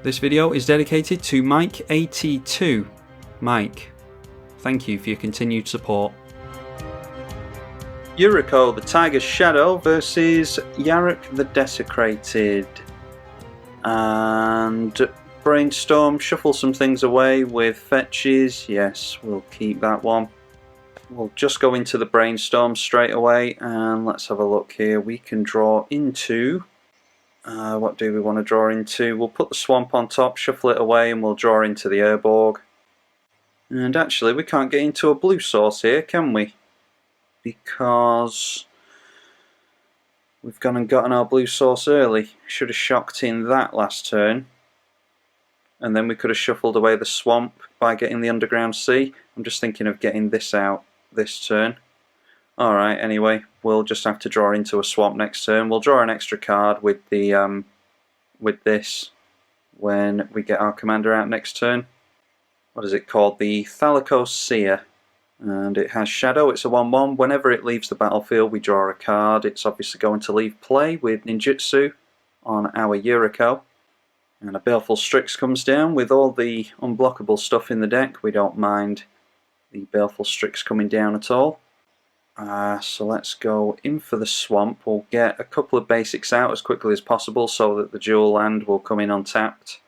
This video is dedicated to Mike82. Mike, thank you for your continued support. Yuriko, the Tiger's Shadow versus Yarok the Desecrated. And brainstorm, shuffle some things away with fetches. Yes, we'll keep that one. We'll just go into the brainstorm straight away and let's have a look here. We can draw into... what do we want to draw into? We'll put the swamp on top, shuffle it away, and we'll draw into the Urborg. And actually, we can't get into a blue source here, can we? Because we've gone and gotten our blue source early. Should have shocked in that last turn. And then we could have shuffled away the swamp by getting the Underground Sea. I'm just thinking of getting this out this turn. Alright, anyway, we'll just have to draw into a swamp next turn. We'll draw an extra card with the with this when we get our commander out next turn. What is it called? The Thalakkos Seer. And it has Shadow, it's a 1/1. Whenever it leaves the battlefield we draw a card. It's obviously going to leave play with ninjutsu on our Yuriko. And a Baleful Strix comes down with all the unblockable stuff in the deck. We don't mind the Baleful Strix coming down at all. So let's go in for the swamp. We'll get a couple of basics out as quickly as possible so that the dual land will come in untapped.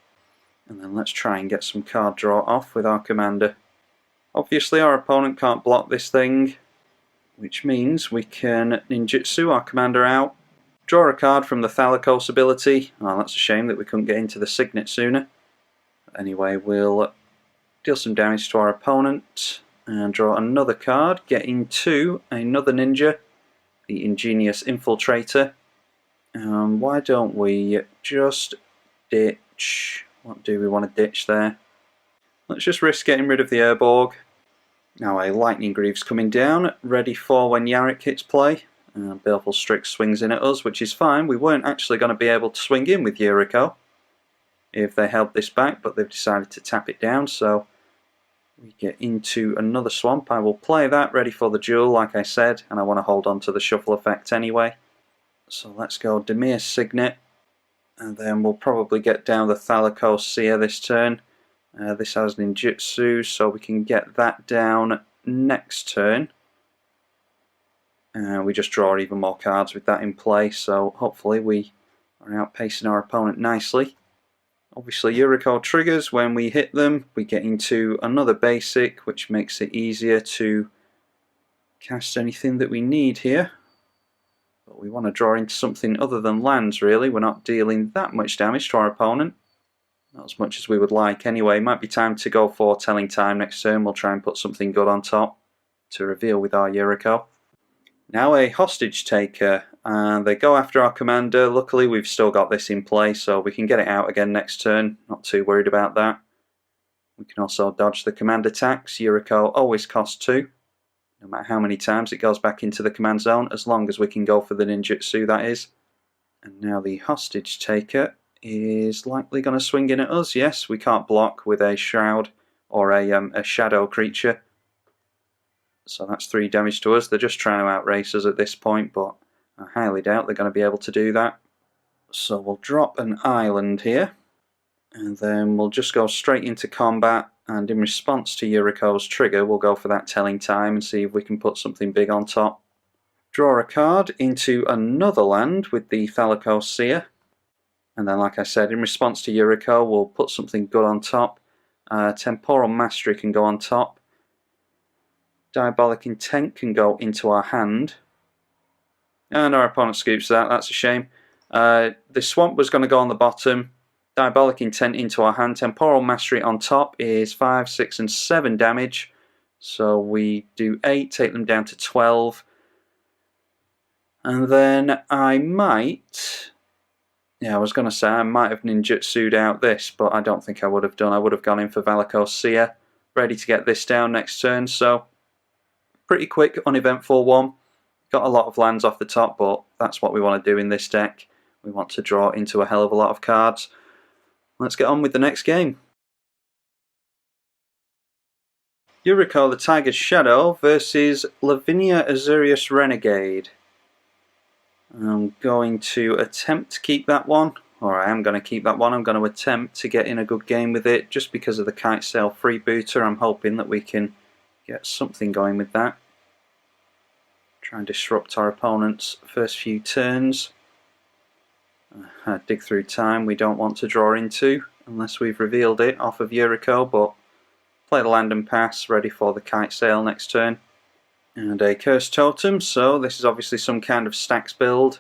And then let's try and get some card draw off with our commander. Obviously our opponent can't block this thing, which means we can ninjutsu our commander out, draw a card from the Thalakkos ability. Oh, that's a shame that we couldn't get into the Signet sooner. Anyway, we'll deal some damage to our opponent. And draw another card, get into another ninja, the Ingenious Infiltrator. Why don't we just ditch? What do we want to ditch there? Let's just risk getting rid of the Urborg. Now a Lightning Greaves coming down, ready for when Yarok hits play. Baleful Strix swings in at us, which is fine. We weren't actually going to be able to swing in with Yuriko if they held this back, but they've decided to tap it down, so we get into another swamp. I will play that, ready for the duel like I said, and I want to hold on to the shuffle effect anyway. So let's go Dimir Signet, and then we'll probably get down the Thalakkos Seer this turn. This has ninjutsu, so we can get that down next turn. We just draw even more cards with that in play, so hopefully we are outpacing our opponent nicely. Obviously Yuriko triggers when we hit them. We get into another basic, which makes it easier to cast anything that we need here. But we want to draw into something other than lands really. We're not dealing that much damage to our opponent. Not as much as we would like anyway. Might be time to go for Telling Time next turn. We'll try and put something good on top to reveal with our Yuriko. Now a Hostage Taker, and they go after our commander. Luckily we've still got this in play, so we can get it out again next turn. Not too worried about that. We can also dodge the command attacks. Yuriko always costs 2, no matter how many times it goes back into the command zone, as long as we can go for the ninjutsu, that is. And now the Hostage Taker is likely going to swing in at us. Yes, we can't block with a Shroud or a Shadow creature. So that's 3 damage to us. They're just trying to outrace us at this point, but I highly doubt they're going to be able to do that. So we'll drop an island here, and then we'll just go straight into combat, and in response to Yuriko's trigger we'll go for that Telling Time and see if we can put something big on top. Draw a card into another land with the Thalakkos Seer, and then like I said, in response to Yuriko we'll put something good on top. Temporal Mastery can go on top. Diabolic Intent can go into our hand. And our opponent scoops that, that's a shame. The swamp was going to go on the bottom. Diabolic Intent into our hand. Temporal Mastery on top is 5, 6 and 7 damage. So we do 8, take them down to 12. And then I might... Yeah, I was going to say I might have ninjutsu'd out this, but I don't think I would have done. I would have gone in for Thalakkos Seer, ready to get this down next turn. So pretty quick, uneventful one. got a lot of lands off the top, but that's what we want to do in this deck. We want to draw into a hell of a lot of cards. Let's get on with the next game. Yuriko the Tiger's Shadow versus Lavinia Azorius Renegade. I'm going to attempt to keep that one, or I am going to keep that one. I'm going to attempt to get in a good game with it just because of the Kite Sail freebooter. I'm hoping that we can get something going with that. Try and disrupt our opponent's first few turns. Dig through time we don't want to draw into unless we've revealed it off of Yuriko, but play the land and pass, ready for the Kite Sail next turn. And a Cursed Totem, so this is obviously some kind of stacks build.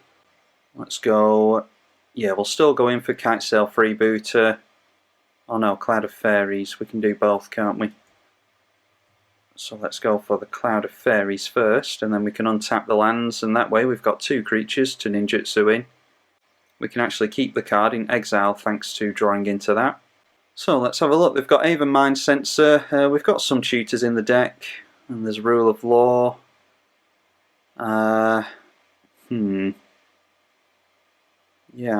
Let's go, yeah, we'll still go in for Kite Sail freebooter. Oh no, Cloud of Fairies, we can do both, can't we? So let's go for the Cloud of Fairies first, and then we can untap the lands, and that way we've got 2 creatures to ninjutsu in. We can actually keep the card in exile thanks to drawing into that. So let's have a look. They've got Aven Mind Sensor, we've got some tutors in the deck, and there's Rule of Law. Yeah, I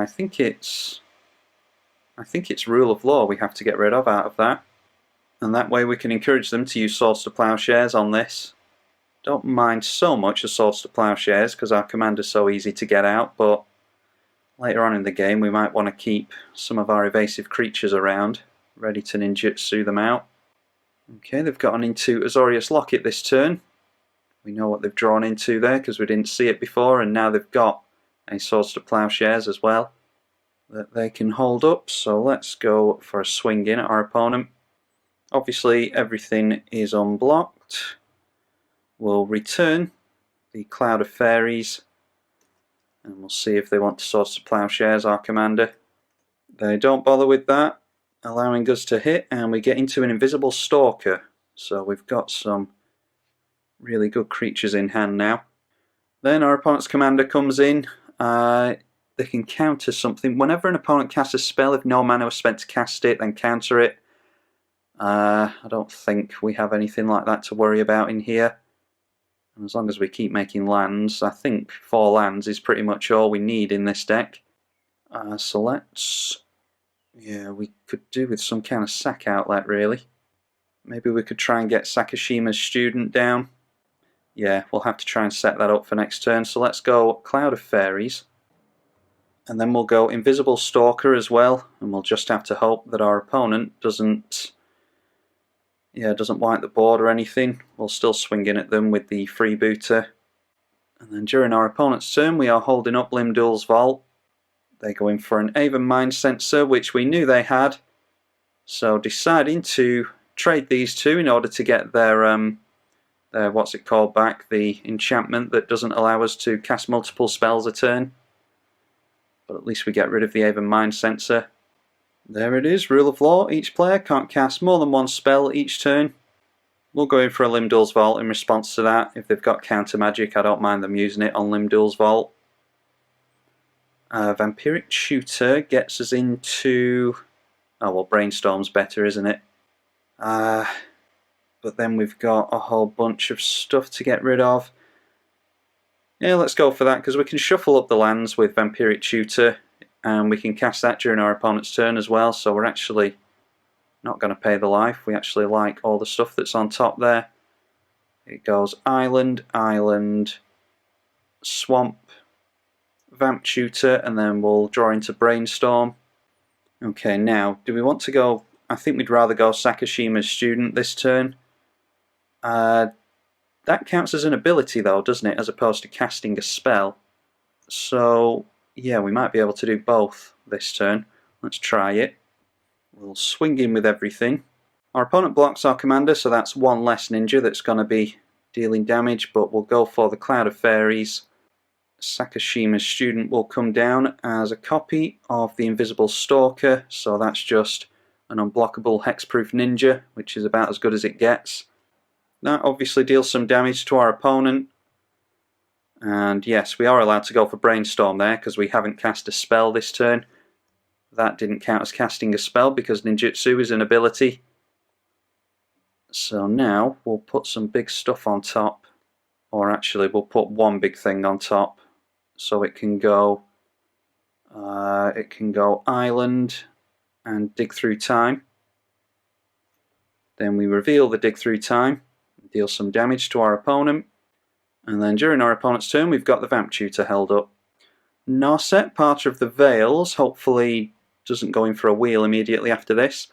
think it's Rule of Law we have to get rid of out of that. And that way we can encourage them to use Swords to Plowshares on this. Don't mind so much the Swords to Plowshares because our commander's so easy to get out, but later on in the game we might want to keep some of our evasive creatures around, ready to ninjutsu them out. Okay, they've gotten into Azorius Locket this turn. We know what they've drawn into there because we didn't see it before, and now they've got a Swords to Plowshares as well that they can hold up. So let's go for a swing in at our opponent. Obviously everything is unblocked. We'll return the Cloud of Fairies and we'll see if they want to Swords to Plowshares our commander. They don't bother with that, allowing us to hit, and we get into an Invisible Stalker. So we've got some really good creatures in hand now. Then our opponent's commander comes in. They can counter something. Whenever an opponent casts a spell, if no mana was spent to cast it, then counter it. I don't think we have anything like that to worry about in here. And as long as we keep making lands, I think 4 lands is pretty much all we need in this deck. So let's... yeah, we could do with some kind of sack outlet really. Maybe we could try and get Sakashima's Student down. Yeah, we'll have to try and set that up for next turn. So let's go Cloud of Fairies. And then we'll go Invisible Stalker as well. And we'll just have to hope that our opponent doesn't wipe the board or anything. We'll still swing in at them with the freebooter. And then during our opponent's turn we are holding up Limdul's Vault. They go in for an Aven Mind Sensor, which we knew they had. So deciding to trade these two in order to get their what's it called back, the enchantment that doesn't allow us to cast multiple spells a turn. But at least we get rid of the Aven Mind Sensor. There it is, Rule of Law. Each player can't cast more than 1 spell each turn. We'll go in for a Limdul's Vault in response to that. If they've got counter magic, I don't mind them using it on Limdul's Vault. Vampiric Tutor gets us into... oh well, Brainstorm's better, isn't it? But then we've got a whole bunch of stuff to get rid of. Yeah, let's go for that because we can shuffle up the lands with Vampiric Tutor. And we can cast that during our opponent's turn as well, so we're actually not going to pay the life. We actually like all the stuff that's on top there. It goes Island, Island, Swamp, Vamp Tutor, and then we'll draw into Brainstorm. Okay, now, do we want to go... I think we'd rather go Sakashima's Student this turn. That counts as an ability though, doesn't it, as opposed to casting a spell. So... yeah, we might be able to do both this turn. Let's try it. We'll swing in with everything. Our opponent blocks our commander, so that's 1 less ninja that's going to be dealing damage, but we'll go for the Cloud of Fairies. Sakashima's Student will come down as a copy of the Invisible Stalker, so that's just an unblockable hexproof ninja, which is about as good as it gets. That obviously deals some damage to our opponent. And yes, we are allowed to go for Brainstorm there because we haven't cast a spell this turn. That didn't count as casting a spell because ninjutsu is an ability. So now we'll put some big stuff on top Or actually we'll put one big thing on top, so it can go island and dig through time. Then we reveal the dig through time, deal some damage to our opponent, and then during our opponent's turn we've got the Vamp Tutor held up. Narset, part of the Veils, hopefully doesn't go in for a wheel immediately after this,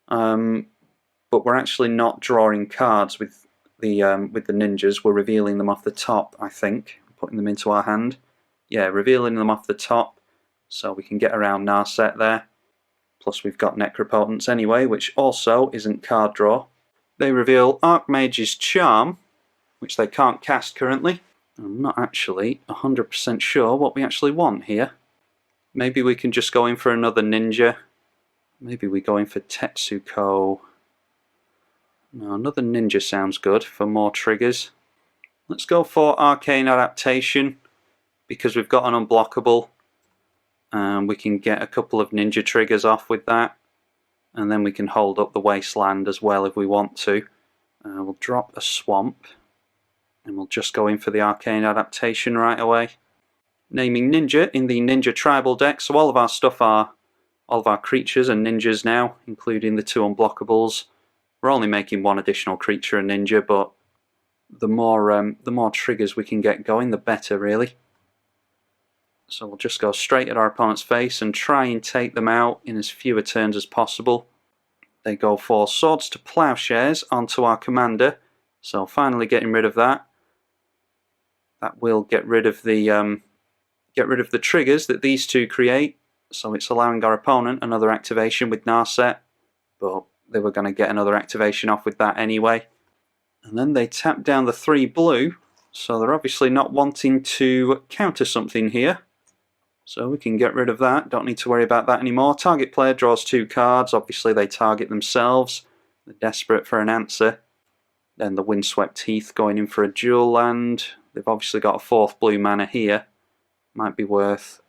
but we're actually not drawing cards with the ninjas. We're revealing them off the top, I think, putting them into our hand. Yeah, revealing them off the top, so we can get around Narset there. Plus we've got Necropotence anyway, which also isn't card draw. They reveal Archmage's Charm, which they can't cast currently. I'm not actually 100% sure what we actually want here. Maybe we can just go in for another ninja. Maybe we go in for Tetsuko. No, another ninja sounds good for more triggers. Let's go for Arcane Adaptation, because we've got an unblockable. We can get a couple of ninja triggers off with that. And then we can hold up the Wasteland as well if we want to. We'll drop a Swamp. And we'll just go in for the Arcane Adaptation right away. Naming Ninja in the Ninja Tribal deck, so all of our stuff are, all of our creatures are ninjas now, including the 2 unblockables. We're only making 1 additional creature a ninja, but the more triggers we can get going, the better, really. So we'll just go straight at our opponent's face and try and take them out in as fewer turns as possible. They go for Swords to Plowshares onto our commander, so finally getting rid of that. That will get rid of the triggers that these 2 create, so it's allowing our opponent another activation with Narset, but they were going to get another activation off with that anyway. And then they tap down the 3 blue, so they're obviously not wanting to counter something here. So we can get rid of that, don't need to worry about that anymore. Target player draws 2 cards, obviously they target themselves, they're desperate for an answer. Then the Windswept Heath going in for a dual land. They've obviously got a 4th blue mana here. Might be worth...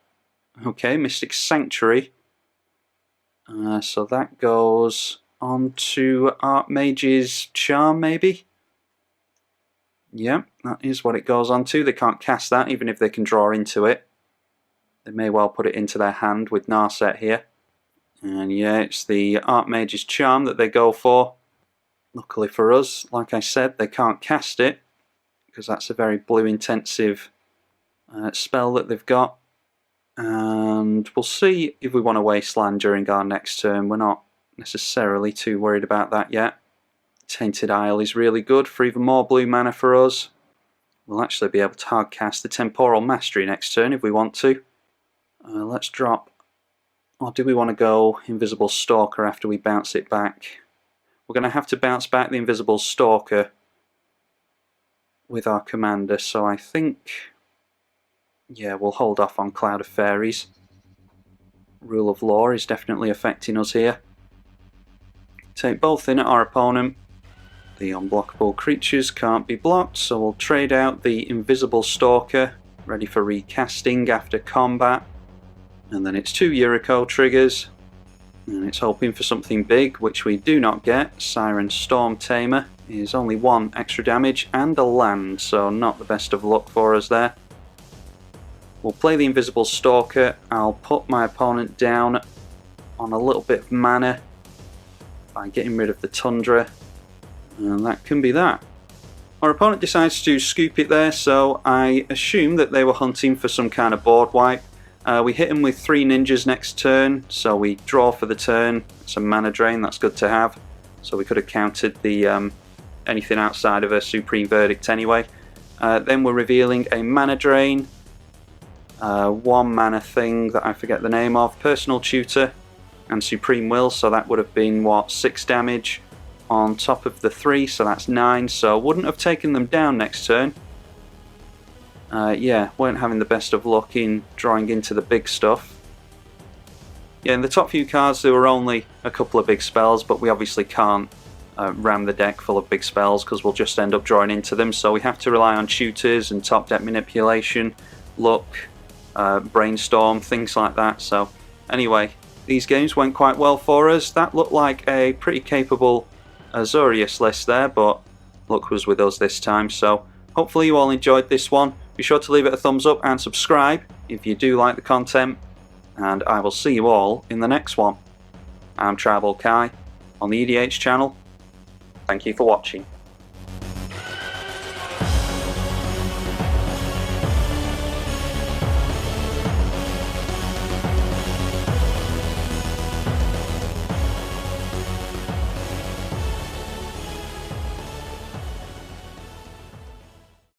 Okay, Mystic Sanctuary. So that goes on to Archmage's Charm, maybe? Yeah, that is what it goes on to. They can't cast that, even if they can draw into it. They may well put it into their hand with Narset here. And yeah, it's the Archmage's Charm that they go for. Luckily for us, like I said, they can't cast it, because that's a very blue intensive spell that they've got. And we'll see if we want to Wasteland during our next turn. We're not necessarily too worried about that yet. Tainted Isle is really good for even more blue mana for us. We'll actually be able to hard cast the Temporal Mastery next turn if we want to. Let's drop, or do we want to go Invisible Stalker after we bounce it back? We're going to have to bounce back the Invisible Stalker with our commander, so I think, yeah, we'll hold off on Cloud of Fairies. Rule of Law is definitely affecting us here. Take both in at our opponent. The unblockable creatures can't be blocked, so we'll trade out the Invisible Stalker, ready for recasting after combat. And then it's 2 Yuriko triggers, and it's hoping for something big, which we do not get. Siren Storm Tamer is only 1 extra damage and a land, so not the best of luck for us there. We'll play the Invisible Stalker. I'll put my opponent down on a little bit of mana by getting rid of the Tundra, and that can be that. Our opponent decides to scoop it there, so I assume that they were hunting for some kind of board wipe. We hit him with 3 ninjas next turn, so we draw for the turn. Some mana drain, that's good to have. So we could have countered the anything outside of a Supreme Verdict anyway. Then we're revealing a mana drain. 1 mana thing that I forget the name of. Personal Tutor and Supreme Will, so that would have been, what, 6 damage on top of the 3, so that's 9. So wouldn't have taken them down next turn. Yeah, weren't having the best of luck in drawing into the big stuff. Yeah, in the top few cards there were only a couple of big spells, but we obviously can't ram the deck full of big spells because we'll just end up drawing into them, so we have to rely on tutors and top deck manipulation, luck, brainstorm, things like that. So anyway, these games went quite well for us. That looked like a pretty capable Azorius list there, but luck was with us this time, so Hopefully you all enjoyed this one. Be sure to leave it a thumbs up and subscribe if you do like the content, and I will see you all in the next one. I'm tribalkai on the EDH channel. Thank you for watching.